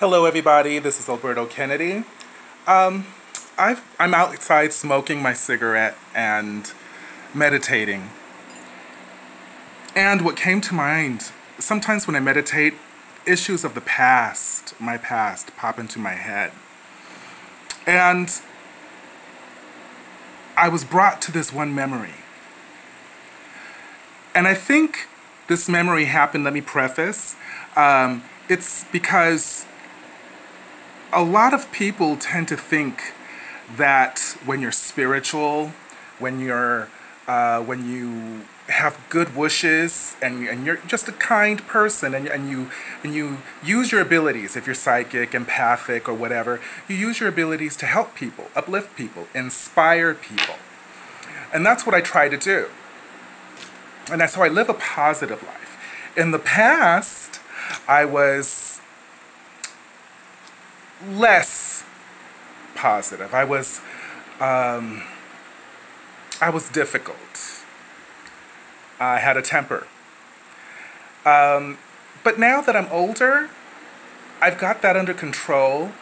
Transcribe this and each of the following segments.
Hello, everybody. This is Alberto Kennedy. Um, I'm outside smoking my cigarette and meditating. And what came to mind, sometimes when I meditate, issues of the past, my past, pop into my head. And I was brought to this one memory. And I think this memory happened, let me preface, it's because a lot of people tend to think that when you're spiritual, when you have good wishes and you're just a kind person and you use your abilities, if you're psychic, empathic, or whatever, you use your abilities to help people, uplift people, inspire people. And that's what I try to do. And that's how I live a positive life. In the past, I was less positive. I was difficult. I had a temper. But now that I'm older, I've got that under control.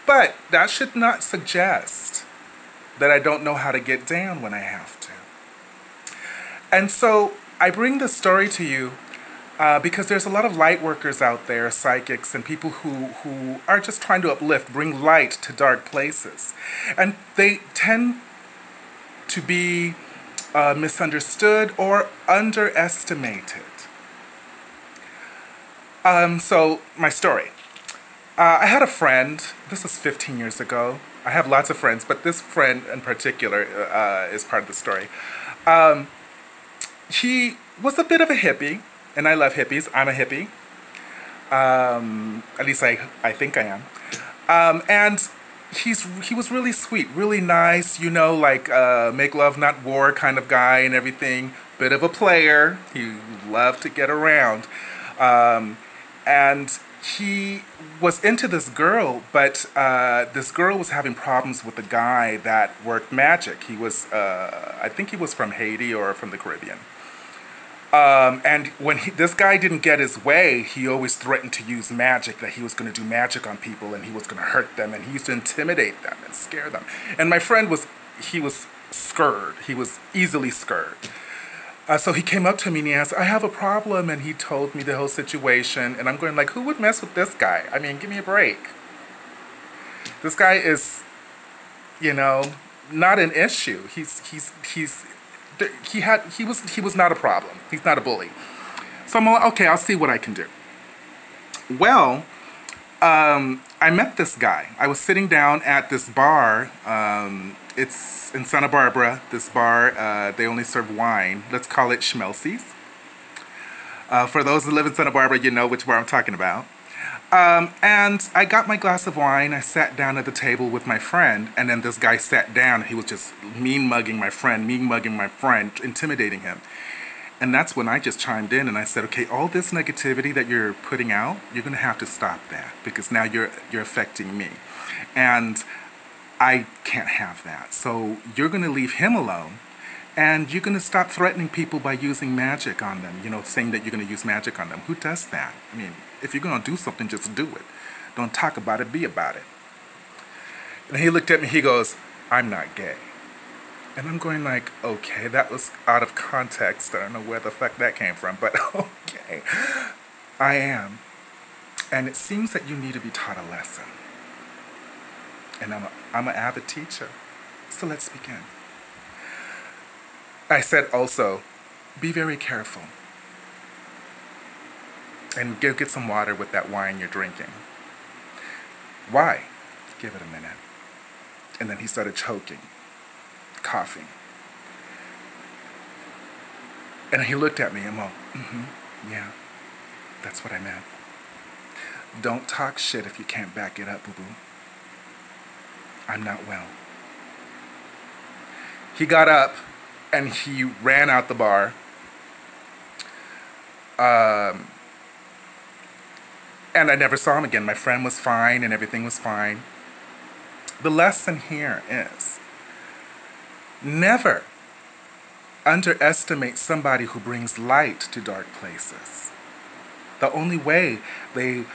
But that should not suggest that I don't know how to get down when I have to. And so I bring this story to you because there's a lot of light workers out there, psychics, and people who are just trying to uplift, bring light to dark places. And they tend to be misunderstood or underestimated. So, my story. I had a friend, this was 15 years ago. I have lots of friends, but this friend in particular is part of the story. He was a bit of a hippie, and I love hippies. I'm a hippie. At least I think I am. And he was really sweet, really nice, you know, like make love, not war kind of guy and everything. Bit of a player. He loved to get around. And he was into this girl, but this girl was having problems with a guy that worked magic. He was, I think he was from Haiti or from the Caribbean. And when this guy didn't get his way, he always threatened to use magic, that he was going to do magic on people and he was going to hurt them, and he used to intimidate them and scare them. And my friend was scared. He was easily scared. So he came up to me and he asked, I have a problem, and he told me the whole situation, and I'm going like, who would mess with this guy? I mean, give me a break. This guy is, you know, not an issue. He was not a problem. He's not a bully. So I'm like, okay, I'll see what I can do. Well, I met this guy. I was sitting down at this bar. It's in Santa Barbara. This bar, they only serve wine. Let's call it Schmelzy's. For those who live in Santa Barbara, you know which bar I'm talking about. And I got my glass of wine. I sat down at the table with my friend, and then this guy sat down. He was just mean-mugging my friend, intimidating him. And that's when I just chimed in and I said, okay, all this negativity that you're putting out, you're going to have to stop that, because now you're affecting me. And I can't have that. So you're going to leave him alone, and you're going to stop threatening people by using magic on them, you know, saying that you're going to use magic on them. Who does that? I mean, if you're going to do something, just do it. Don't talk about it, be about it. And he looked at me, he goes, I'm not gay. And I'm going like, okay, that was out of context. I don't know where the fuck that came from, but okay. I am. And it seems that you need to be taught a lesson. And I'm an avid teacher. So let's begin. I said also, be very careful. And go get some water with that wine you're drinking. Why? Give it a minute. And then he started choking, coughing. And he looked at me and went, yeah, that's what I meant. Don't talk shit if you can't back it up, boo-boo. I'm not well. He got up and he ran out the bar. And I never saw him again. My friend was fine and everything was fine. The lesson here is never underestimate somebody who brings light to dark places. The only way they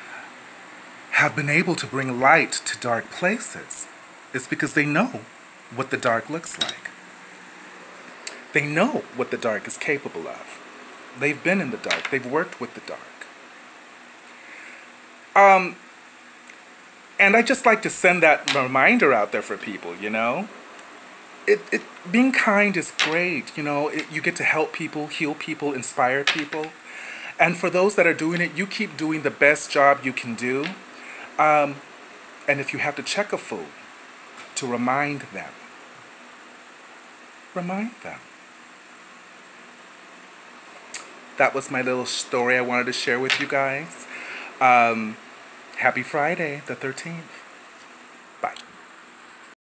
have been able to bring light to dark places is because they know what the dark looks like. They know what the dark is capable of. They've been in the dark. They've worked with the dark. And I just like to send that reminder out there for people, you know? Being kind is great, you know? You get to help people, heal people, inspire people. And for those that are doing it, you keep doing the best job you can do. And if you have to check a fool, to remind them. Remind them. That was my little story I wanted to share with you guys. Happy Friday, the 13th.